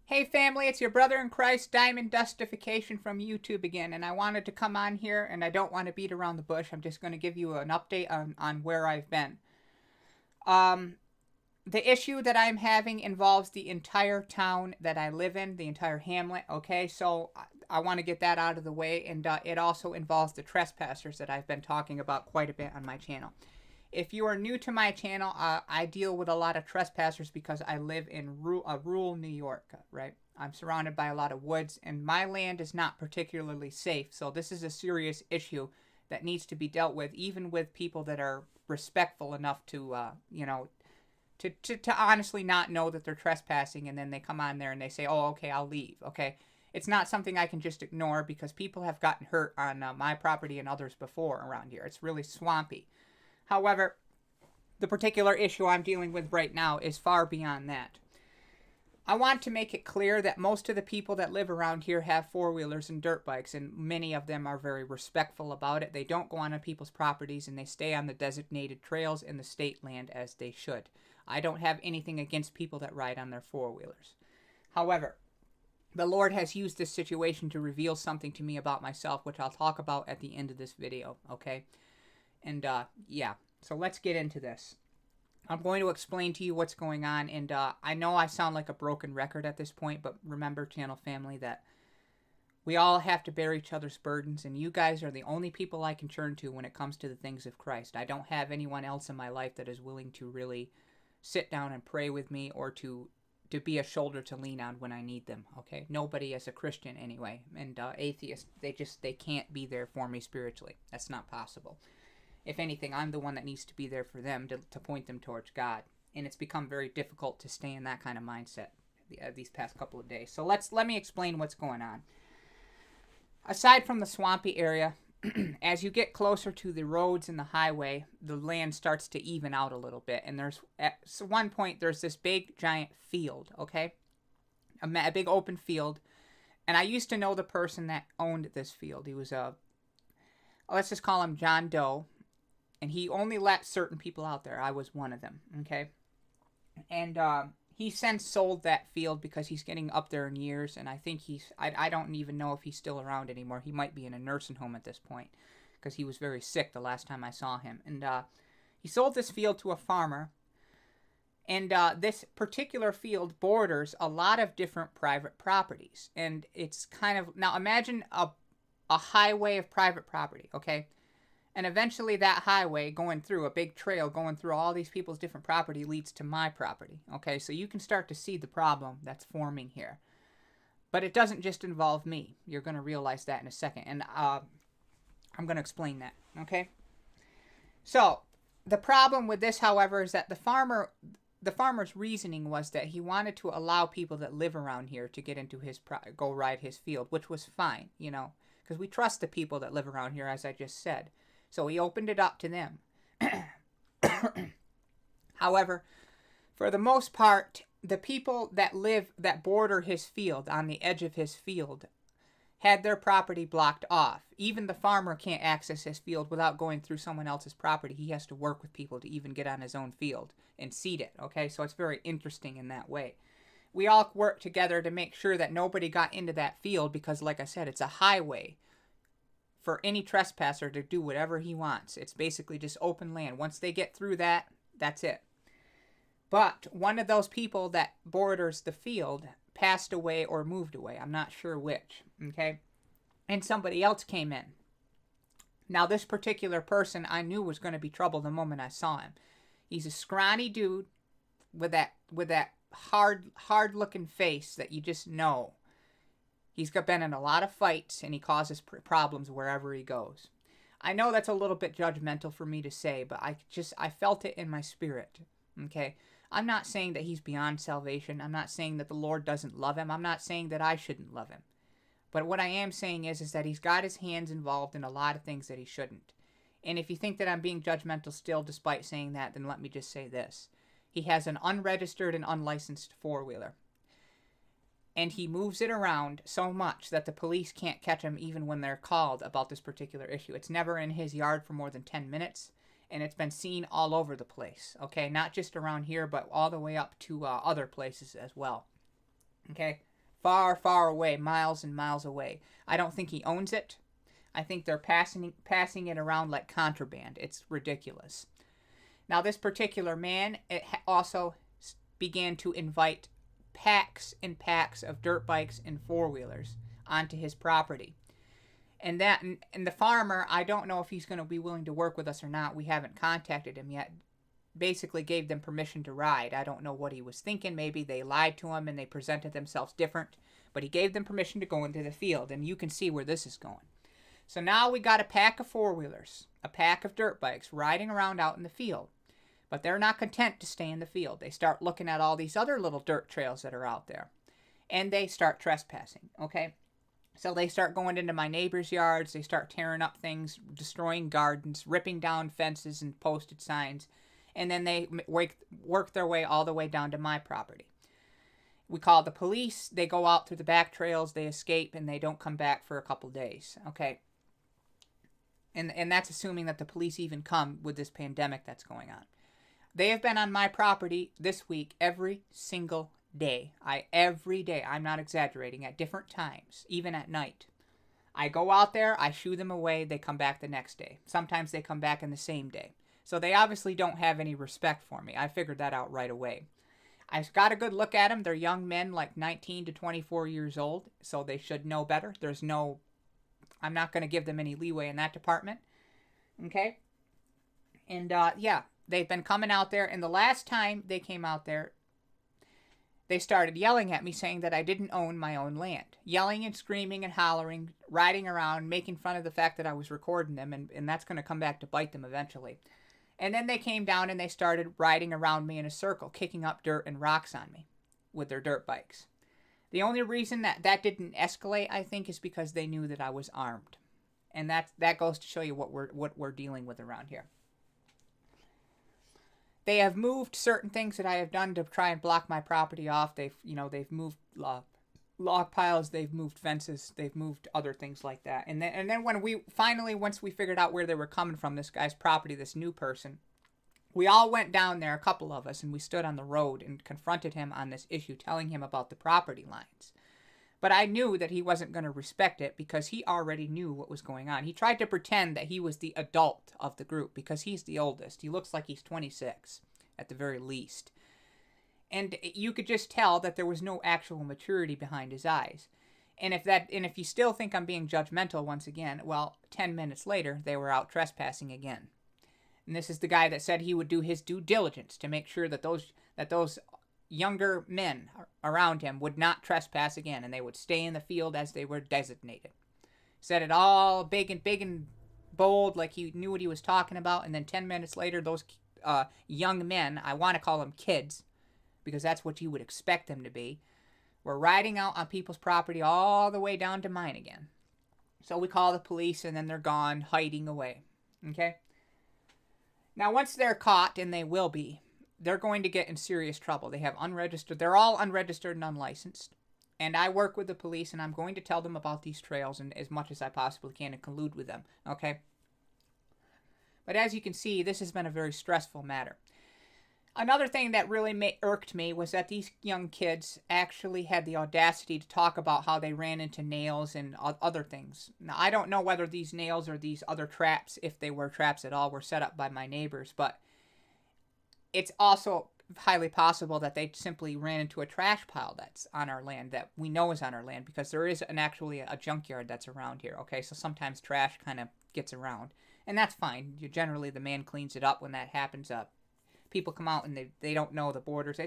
Hey family, it's your brother in Christ, Diamond Dustification from YouTube again, and I wanted to come on here, and I don't want to beat around the bush. I'm just going to give you an update on where I've been. Um, the issue that I'm having involves the entire town that I live in, the entire hamlet, okay? So I want to get that out of the way, and it also involves the trespassers that I've been talking about quite a bit on my channel. If you are new to my channel, I deal with a lot of trespassers because I live in rural New York, right? I'm surrounded by a lot of woods, and my land is not particularly safe. So this is a serious issue that needs to be dealt with, even with people that are respectful enough to, to honestly not know that they're trespassing, and then they come on there and they say, oh, okay, I'll leave, okay? It's not something I can just ignore because people have gotten hurt on my property and others before around here. It's really swampy. However, the particular issue I'm dealing with right now is far beyond that. I want to make it clear that most of the people that live around here have four-wheelers and dirt bikes, and many of them are very respectful about it. They don't go on people's properties, and they stay on the designated trails in the state land as they should. I don't have anything against people that ride on their four-wheelers. However, the Lord has used this situation to reveal something to me about myself, which I'll talk about at the end of this video, okay? And, yeah, so let's get into this. I'm going to explain to you what's going on, and I know I sound like a broken record at this point, but remember, channel family, that we all have to bear each other's burdens, and you guys are the only people I can turn to when it comes to the things of Christ. I don't have anyone else in my life that is willing to really sit down and pray with me or to be a shoulder to lean on when I need them, okay? Nobody as a Christian, anyway, and atheists, they can't be there for me spiritually. That's not possible. If anything, I'm the one that needs to be there for them to point them towards God. And it's become very difficult to stay in that kind of mindset these past couple of days. So let me explain what's going on. Aside from the swampy area, as you get closer to the roads and the highway, the land starts to even out a little bit. And at one point, there's this big, giant field, okay? A big open field. And I used to know the person that owned this field. He was let's just call him John Doe. And he only let certain people out there. I was one of them, okay? And he since sold that field because he's getting up there in years. And I think I don't even know if he's still around anymore. He might be in a nursing home at this point because he was very sick the last time I saw him. And he sold this field to a farmer. And this particular field borders a lot of different private properties. And it's kind of... Now imagine a highway of private property, okay? And eventually that highway going through, a big trail going through all these people's different property leads to my property. Okay, so you can start to see the problem that's forming here. But it doesn't just involve me. You're going to realize that in a second. And I'm going to explain that. Okay? So, the problem with this, however, is that the farmer's reasoning was that he wanted to allow people that live around here to get into go ride his field, which was fine, you know, because we trust the people that live around here, as I just said. So he opened it up to them. However, for the most part, the people that border his field, on the edge of his field, had their property blocked off. Even the farmer can't access his field without going through someone else's property. He has to work with people to even get on his own field and seed it, okay? So it's very interesting in that way. We all work together to make sure that nobody got into that field because, like I said, it's a highway for any trespasser to do whatever he wants. It's basically just open land. Once they get through that, that's it. But one of those people that borders the field passed away or moved away. I'm not sure which, okay? And somebody else came in. Now, this particular person I knew was going to be trouble the moment I saw him. He's a scrawny dude with that hard-looking face that you just know. He's been in a lot of fights, and he causes problems wherever he goes. I know that's a little bit judgmental for me to say, but I felt it in my spirit, okay? I'm not saying that he's beyond salvation. I'm not saying that the Lord doesn't love him. I'm not saying that I shouldn't love him. But what I am saying is that he's got his hands involved in a lot of things that he shouldn't. And if you think that I'm being judgmental still despite saying that, then let me just say this. He has an unregistered and unlicensed four-wheeler. And he moves it around so much that the police can't catch him even when they're called about this particular issue. It's never in his yard for more than 10 minutes, and it's been seen all over the place, okay? Not just around here, but all the way up to other places as well, okay? Far, far away, miles and miles away. I don't think he owns it. I think they're passing it around like contraband. It's ridiculous. Now, this particular man also began to invite packs and packs of dirt bikes and four-wheelers onto his property. And the farmer, I don't know if he's going to be willing to work with us or not. We haven't contacted him yet. Basically gave them permission to ride. I don't know what he was thinking. Maybe they lied to him and they presented themselves different. But he gave them permission to go into the field, and you can see where this is going. So now we got a pack of four-wheelers, a pack of dirt bikes riding around out in the field. But they're not content to stay in the field. They start looking at all these other little dirt trails that are out there. And they start trespassing, okay? So they start going into my neighbors' yards. They start tearing up things, destroying gardens, ripping down fences and posted signs. And then they work their way all the way down to my property. We call the police. They go out through the back trails. They escape, and they don't come back for a couple days, okay? And that's assuming that the police even come with this pandemic that's going on. They have been on my property this week every single day. Every day, I'm not exaggerating, at different times, even at night. I go out there, I shoo them away, they come back the next day. Sometimes they come back in the same day. So they obviously don't have any respect for me. I figured that out right away. I got a good look at them. They're young men, like 19 to 24 years old, so they should know better. I'm not going to give them any leeway in that department. Okay? And, yeah, they've been coming out there, and the last time they came out there, they started yelling at me, saying that I didn't own my own land. Yelling and screaming and hollering, riding around, making fun of the fact that I was recording them, and that's going to come back to bite them eventually. And then they came down and they started riding around me in a circle, kicking up dirt and rocks on me with their dirt bikes. The only reason that didn't escalate, I think, is because they knew that I was armed. And that goes to show you what we're dealing with around here. They have moved certain things that I have done to try and block my property off. They've moved log piles, they've moved fences, they've moved other things like that. And then once we figured out where they were coming from, this guy's property, this new person, we all went down there, a couple of us, and we stood on the road and confronted him on this issue, telling him about the property lines. But I knew that he wasn't going to respect it because he already knew what was going on. He tried to pretend that he was the adult of the group because he's the oldest. He looks like he's 26 at the very least. And you could just tell that there was no actual maturity behind his eyes. And if you still think I'm being judgmental once again, well, 10 minutes later, they were out trespassing again. And this is the guy that said he would do his due diligence to make sure that those younger men around him would not trespass again, and they would stay in the field as they were designated. Said it all big and bold, like he knew what he was talking about, and then 10 minutes later, those young men, I want to call them kids, because that's what you would expect them to be, were riding out on people's property all the way down to mine again. So we call the police, and then they're gone, hiding away. Okay? Now, once they're caught, and they will be, they're going to get in serious trouble. They're all unregistered and unlicensed. And I work with the police, and I'm going to tell them about these trails and as much as I possibly can and collude with them. Okay? But as you can see, this has been a very stressful matter. Another thing that really irked me was that these young kids actually had the audacity to talk about how they ran into nails and other things. Now, I don't know whether these nails or these other traps, if they were traps at all, were set up by my neighbors, but it's also highly possible that they simply ran into a trash pile that's on our land, that we know is on our land, because there is actually a junkyard that's around here, okay? So sometimes trash kind of gets around, and that's fine. Generally, the man cleans it up when that happens up. People come out and they don't know the borders.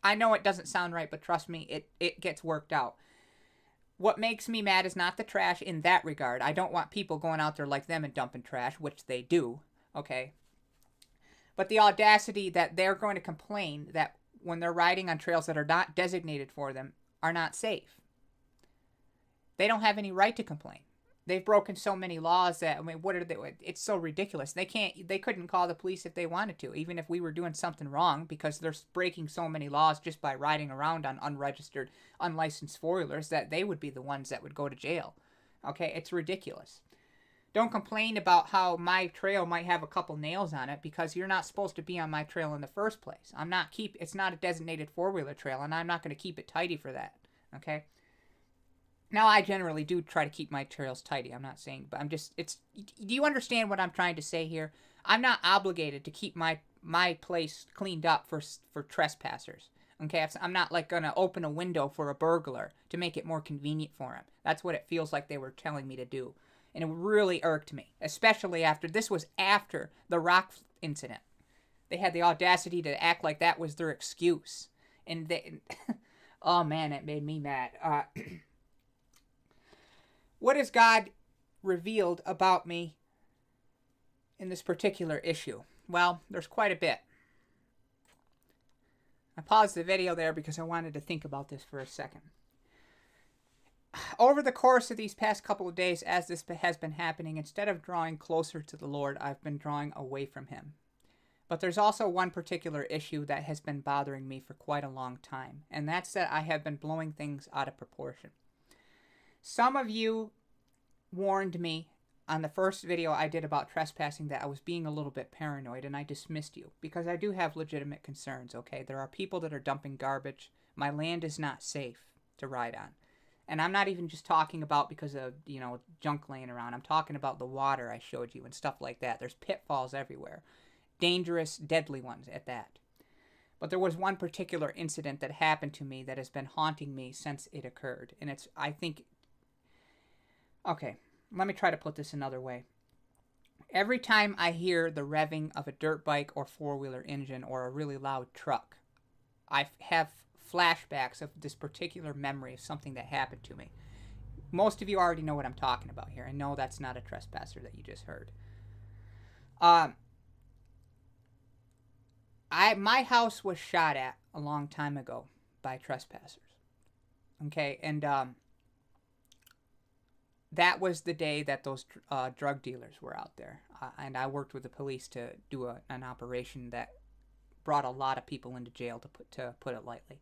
I know it doesn't sound right, but trust me, it gets worked out. What makes me mad is not the trash in that regard. I don't want people going out there like them and dumping trash, which they do, okay? But the audacity that they're going to complain that when they're riding on trails that are not designated for them are not safe. They don't have any right to complain. They've broken so many laws that, I mean, what are they? It's so ridiculous. They couldn't call the police if they wanted to, even if we were doing something wrong, because they're breaking so many laws just by riding around on unregistered, unlicensed four-wheelers that they would be the ones that would go to jail. Okay, it's ridiculous. Don't complain about how my trail might have a couple nails on it, because you're not supposed to be on my trail in the first place. It's not a designated four-wheeler trail, and I'm not going to keep it tidy for that. Okay. Now, I generally do try to keep my trails tidy. I'm not saying, but I'm just, it's, do you understand what I'm trying to say here? I'm not obligated to keep my place cleaned up for trespassers. Okay, I'm not like gonna open a window for a burglar to make it more convenient for him. That's what it feels like they were telling me to do, and it really irked me, especially after this was after the rock incident. They had the audacity to act like that was their excuse, and they, oh man, it made me mad. What has God revealed about me in this particular issue? Well, there's quite a bit. I paused the video there because I wanted to think about this for a second. Over the course of these past couple of days, as this has been happening, instead of drawing closer to the Lord, I've been drawing away from Him. But there's also one particular issue that has been bothering me for quite a long time, and that's that I have been blowing things out of proportion. Some of you warned me on the first video I did about trespassing that I was being a little bit paranoid, and I dismissed you because I do have legitimate concerns, okay? There are people that are dumping garbage. My land is not safe to ride on. And I'm not even just talking about because of, junk laying around. I'm talking about the water I showed you and stuff like that. There's pitfalls everywhere. Dangerous, deadly ones at that. But there was one particular incident that happened to me that has been haunting me since it occurred. And it's, I think, okay, let me try to put this another way. Every time I hear the revving of a dirt bike or four-wheeler engine or a really loud truck, I have flashbacks of this particular memory of something that happened to me. Most of you already know what I'm talking about here, and no, that's not a trespasser that you just heard. My house was shot at a long time ago by trespassers. Okay, and that was the day that those drug dealers were out there, and I worked with the police to do an operation that brought a lot of people into jail, to put it lightly.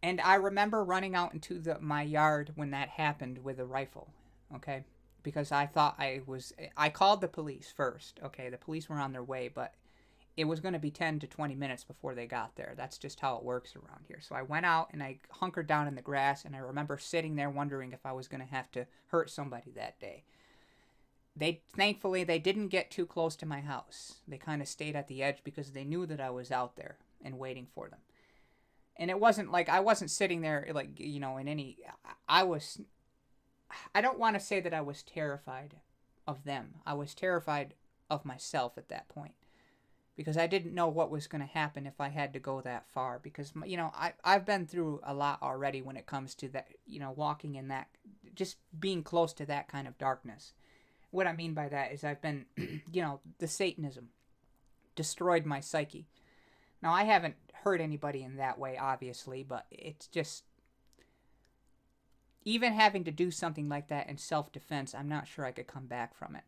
And I remember running out into my yard when that happened with a rifle, okay? Because I thought I called the police first, okay? The police were on their way, but it was going to be 10 to 20 minutes before they got there. That's just how it works around here. So I went out and I hunkered down in the grass, and I remember sitting there wondering if I was going to have to hurt somebody that day. Thankfully, they didn't get too close to my house. They kind of stayed at the edge because they knew that I was out there and waiting for them. And it wasn't like I wasn't sitting there like, in any... I don't want to say that I was terrified of them. I was terrified of myself at that point, because I didn't know what was going to happen if I had to go that far. Because, I've been through a lot already when it comes to that, walking in that, just being close to that kind of darkness. What I mean by that is I've been, the Satanism destroyed my psyche. Now, I haven't hurt anybody in that way, obviously, but it's just, even having to do something like that in self-defense, I'm not sure I could come back from it.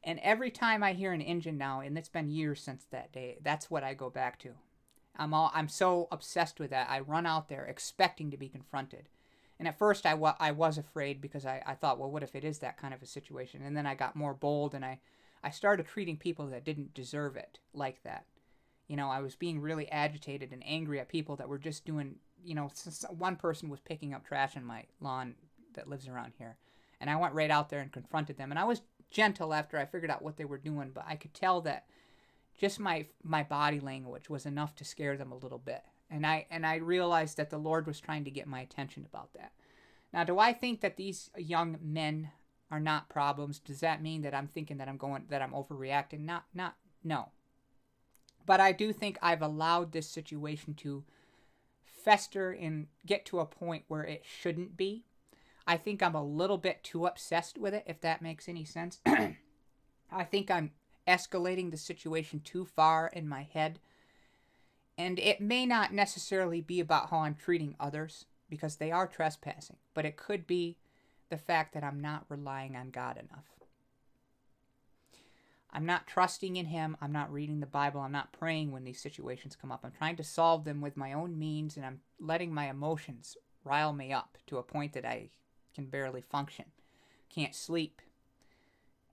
And every time I hear an engine now, and it's been years since that day, that's what I go back to. I'm so obsessed with that. I run out there expecting to be confronted. And at first I was afraid, because I thought, well, what if it is that kind of a situation? And then I got more bold, and I started treating people that didn't deserve it like that. I was being really agitated and angry at people that were just doing, one person was picking up trash in my lawn that lives around here. And I went right out there and confronted them. And I was gentle after I figured out what they were doing, but I could tell that just my body language was enough to scare them a little bit. And I realized that the Lord was trying to get my attention about that. Now, do I think that these young men are not problems? Does that mean that I'm thinking that I'm overreacting? No. But I do think I've allowed this situation to fester and get to a point where it shouldn't be. I think I'm a little bit too obsessed with it, if that makes any sense. I think I'm escalating the situation too far in my head. And it may not necessarily be about how I'm treating others, because they are trespassing. But it could be the fact that I'm not relying on God enough. I'm not trusting in Him. I'm not reading the Bible. I'm not praying when these situations come up. I'm trying to solve them with my own means, and I'm letting my emotions rile me up to a point that I can barely function, can't sleep.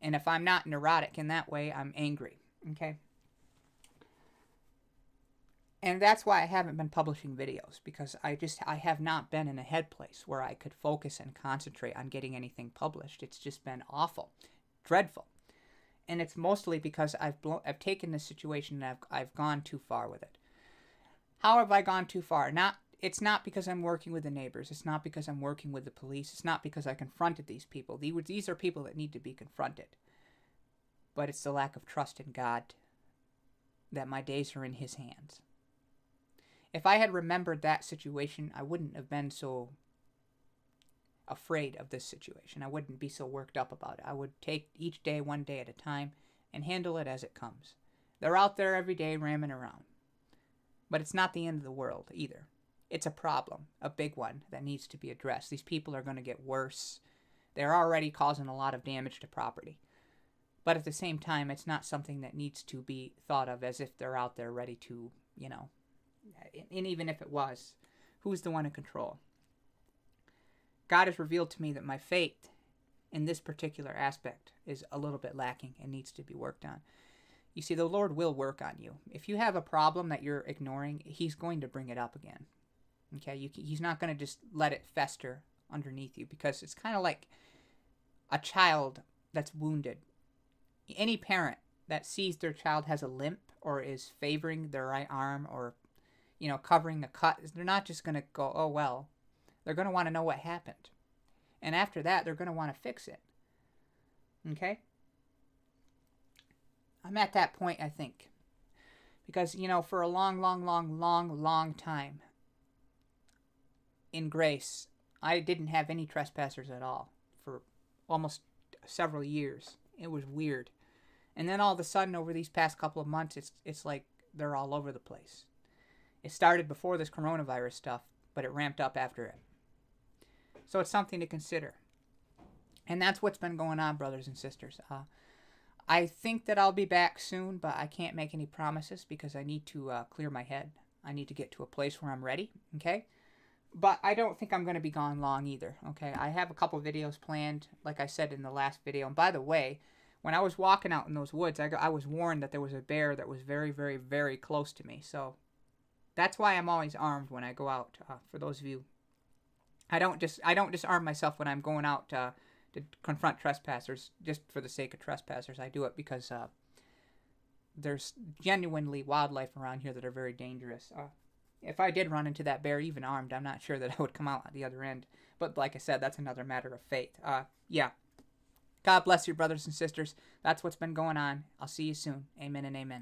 And if I'm not neurotic in that way, I'm angry. Okay? And that's why I haven't been publishing videos, because I have not been in a head place where I could focus and concentrate on getting anything published. It's just been awful, dreadful. And it's mostly because I've taken this situation and I've gone too far with it. How have I gone too far? It's not because I'm working with the neighbors. It's not because I'm working with the police. It's not because I confronted these people. These are people that need to be confronted. But it's the lack of trust in God, that my days are in His hands. If I had remembered that situation, I wouldn't have been so afraid of this situation. I wouldn't be so worked up about it. I would take each day one day at a time and handle it as it comes. They're out there every day ramming around. But it's not the end of the world either. It's a problem, a big one that needs to be addressed. These people are going to get worse. They're already causing a lot of damage to property. But at the same time, it's not something that needs to be thought of as if they're out there ready to, and even if it was, who's the one in control? God has revealed to me that my faith in this particular aspect is a little bit lacking and needs to be worked on. You see, the Lord will work on you. If you have a problem that you're ignoring, He's going to bring it up again. Okay? He's not going to just let it fester underneath you, because it's kind of like a child that's wounded. Any parent that sees their child has a limp or is favoring their right arm or, covering a cut, they're not just going to go, oh, well. They're going to want to know what happened. And after that, they're going to want to fix it. Okay? I'm at that point, I think. Because, for a long time in grace, I didn't have any trespassers at all for almost several years. It was weird. And then all of a sudden, over these past couple of months, it's like they're all over the place. It started before this coronavirus stuff, but it ramped up after it. So it's something to consider. And that's what's been going on, brothers and sisters. I think that I'll be back soon, but I can't make any promises because I need to clear my head. I need to get to a place where I'm ready, okay? But I don't think I'm going to be gone long either, okay? I have a couple videos planned, like I said in the last video. And by the way, when I was walking out in those woods, I was warned that there was a bear that was very, very, very close to me. So that's why I'm always armed when I go out, for those of you. I don't just arm myself when I'm going out to confront trespassers just for the sake of trespassers. I do it because there's genuinely wildlife around here that are very dangerous. If I did run into that bear, even armed, I'm not sure that I would come out at the other end. But like I said, that's another matter of faith. Yeah. God bless you, brothers and sisters. That's what's been going on. I'll see you soon. Amen and amen.